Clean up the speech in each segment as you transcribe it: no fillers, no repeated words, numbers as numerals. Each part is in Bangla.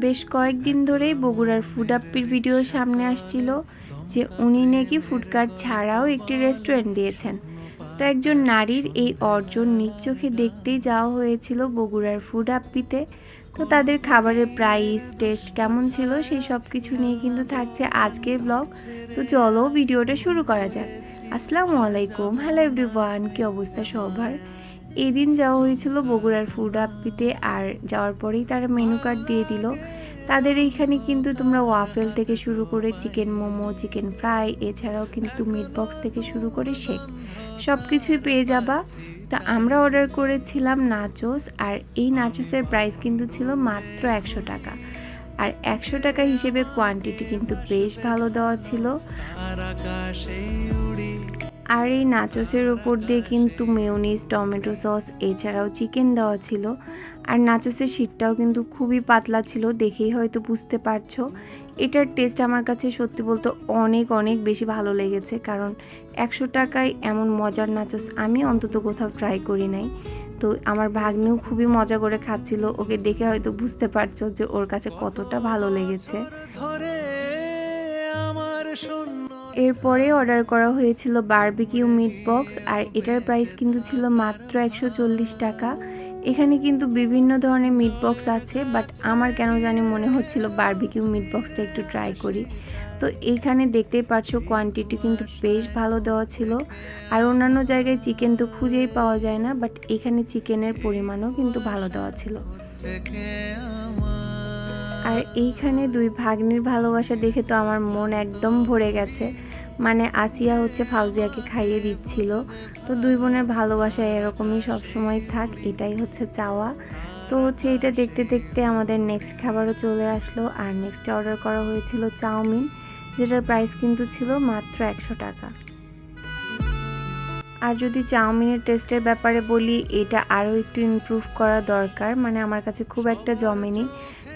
বেশ কয়েকদিন ধরেই বগুড়ার ফুড আপ্পির ভিডিও সামনে আসছিল যে উনি নাকি ফুড কার্ট ছাড়াও একটি রেস্টুরেন্ট দিয়েছেন। তো একজন নারীর এই অর্জন নিজ চোখে দেখতেই যাওয়া হয়েছিল বগুড়ার ফুড আপ্পিতে। তো তাদের খাবারের প্রাইস, টেস্ট কেমন ছিল সেই সব কিছু নিয়ে কিন্তু থাকছে আজকের ব্লগ। তো চলো ভিডিওটা শুরু করা যাক। আসসালামু আলাইকুম, হ্যালো এভরিওয়ান, কী অবস্থা সবার? এই দিন যাওয়া হয়েছিল বগুড়ার ফুড আপ্পিতে, আর যাওয়ার পরেই তারা মেনু কার্ড দিয়ে দিল। তাদের এইখানে কিন্তু তোমরা ওয়াফেল থেকে শুরু করে চিকেন মোমো, চিকেন ফ্রাই, এছাড়াও কিন্তু মিট বক্স থেকে শুরু করে শেক সব কিছুই পেয়ে যাবা। তা আমরা অর্ডার করেছিলাম নাচোস, আর এই নাচোসের প্রাইস কিন্তু ছিল মাত্র 100 টাকা। আর 100 টাকা হিসেবে কোয়ান্টিটি কিন্তু বেশ ভালো দেওয়া ছিল। আর এই নাচোসের উপর দিয়ে কিন্তু মেয়োনিজ, টমেটো সস, এছাড়াও চিকেন দেওয়া ছিল। আর নাচোসের শীটটাও কিন্তু খুবই পাতলা ছিল, দেখেই হয়তো বুঝতে পারছো। এটার টেস্ট আমার কাছে সত্যি বলতে অনেক অনেক বেশি ভালো লেগেছে, কারণ 100 টাকায় এমন মজার নাচোস আমি অন্তত কোথাও ট্রাই করি নাই। তো আমার ভাগ্নেও খুবই মজা করে খাচ্ছিল, ওকে দেখে হয়তো বুঝতে পারছো যে ওর কাছে কতটা ভালো লেগেছে। এরপরে অর্ডার করা হয়েছিল বারবিকিউ মিট বক্স, আর এটার প্রাইস কিন্তু ছিল মাত্র 140 টাকা। এখানে কিন্তু বিভিন্ন ধরনের মিট বক্স আছে, বাট আমার কেন জানি মনে হচ্ছিল বারবিকিউ মিট বক্সটা একটু ট্রাই করি। তো এইখানে দেখতেই পাচ্ছো কোয়ান্টিটি কিন্তু বেশ ভালো দেওয়া ছিল। আর অন্যান্য জায়গায় চিকেন তো খুঁজেই পাওয়া যায় না, বাট এখানে চিকেনের পরিমাণও কিন্তু ভালো দেওয়া ছিল। আর এইখানে দুই ভাগ্নির ভালোবাসা দেখে তো আমার মন একদম ভরে গেছে। মানে আসিয়া হচ্ছে ফাউজিয়াকে খাইয়ে দিচ্ছিল। তো দুই বোনের ভালোবাসা এরকমই সবসময় থাক, এটাই হচ্ছে চাওয়া। তো হচ্ছে এটা দেখতে দেখতে আমাদের নেক্সট খাবারও চলে আসলো। আর নেক্সট অর্ডার করা হয়েছিল চাউমিন, যেটার প্রাইস কিন্তু ছিল মাত্র 100 টাকা। আর যদি চাউমিনের টেস্টের ব্যাপারে বলি, এটা আরও একটু ইমপ্রুভ করা দরকার। মানে আমার কাছে খুব একটা জমেনি,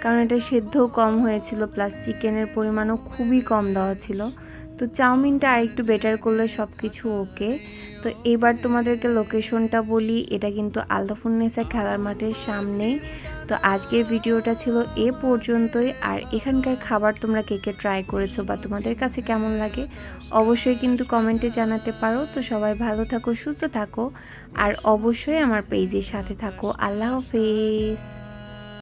কারণ এটা সেদ্ধও কম হয়েছিল, প্লাস চিকেনের পরিমাণও খুবই কম দেওয়া ছিল। তো চাউমিনটা আরেকটু বেটার করলে সব কিছু ওকে। তো এবার তোমাদেরকে লোকেশনটা বলি, এটা কিন্তু আলতাফুন্নেসা খেলার মাঠের সামনেই। তো আজকের ভিডিওটা ছিল এ পর্যন্তই। আর এখানকার খাবার তোমরা কে কে ট্রাই করেছো বা তোমাদের কাছে কেমন লাগে অবশ্যই কিন্তু কমেন্টে জানাতে পারো। তো সবাই ভালো থাকো, সুস্থ থাকো, আর অবশ্যই আমার পেজের সাথে থাকো। আল্লাহ হাফেজ।